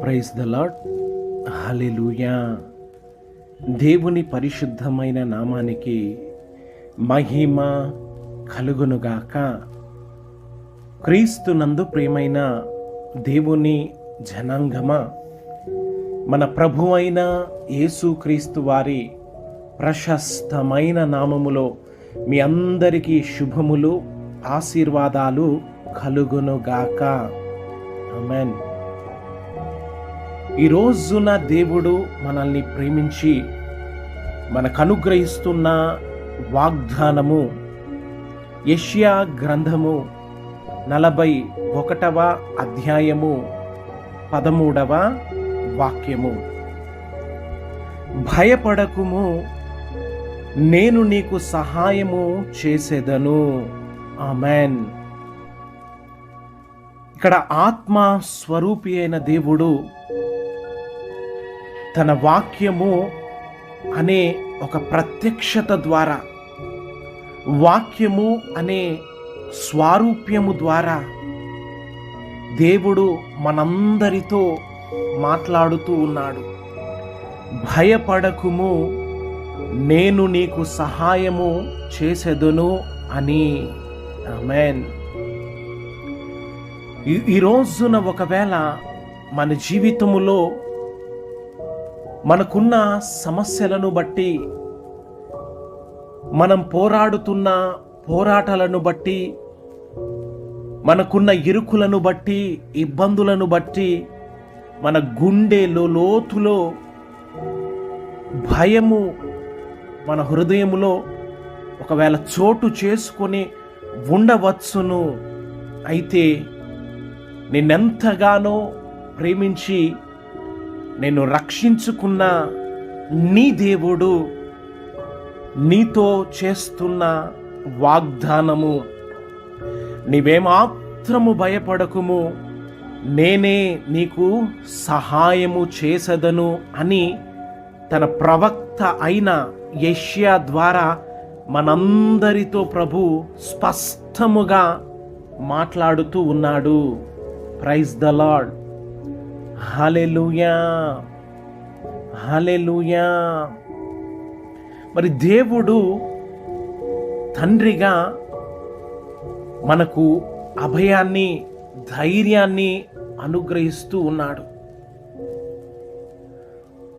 Praise the lord. హల్లెలూయా. దేవుని పరిశుద్ధమైన నామానికి మహిమ కలుగునుగాక. క్రీస్తునందు ప్రియమైన దేవుని జనాంగమా, మన ప్రభువైన యేసుక్రీస్తు వారి ప్రశస్తమైన నామములో మీ అందరికీ శుభములు, ఆశీర్వాదాలు కలుగునుగాక. ఆమేన్. ఈ రోజున దేవుడు మనల్ని ప్రేమించి మనకు అనుగ్రహిస్తున్న వాగ్దానము యెషయా గ్రంథము 41వ అధ్యాయము 13వ వాక్యము. భయపడకుము, నేను నీకు సహాయము చేసేదను. ఆమేన్. ఇక్కడ ఆత్మ స్వరూపి అయిన దేవుడు తన వాక్యము అనే ఒక ప్రత్యక్షత ద్వారా, వాక్యము అనే స్వారూప్యము ద్వారా దేవుడు మనందరితో మాట్లాడుతూ ఉన్నాడు. భయపడకుము, నేను నీకు సహాయము చేసేదను అని. ఆమేన్. ఈ రోజున ఒకవేళ మన జీవితములో మనకున్న సమస్యలను బట్టి, మనం పోరాడుతున్న పోరాటాలను బట్టి, మనకున్న ఇరుకులను బట్టి, ఇబ్బందులను బట్టి మన గుండెలో లోతులో భయము మన హృదయములో ఒకవేళ చోటు చేసుకొని ఉండవచ్చును. అయితే నిన్నెంతగానో ప్రేమించి నేను రక్షించుకున్న నీ దేవుడు నీతో చేస్తున్న వాగ్దానము, నీవేమాత్రము భయపడకుము, నేనే నీకు సహాయము చేసెదను అని తన ప్రవక్త అయిన యెషయా ద్వారా మనందరితో ప్రభు స్పష్టముగా మాట్లాడుతూ ఉన్నాడు. Praise the lord. Hallelujah, hallelujah. మరి దేవుడు తండ్రిగా మనకు అభయాన్ని, ధైర్యాన్ని అనుగ్రహిస్తూ ఉన్నాడు.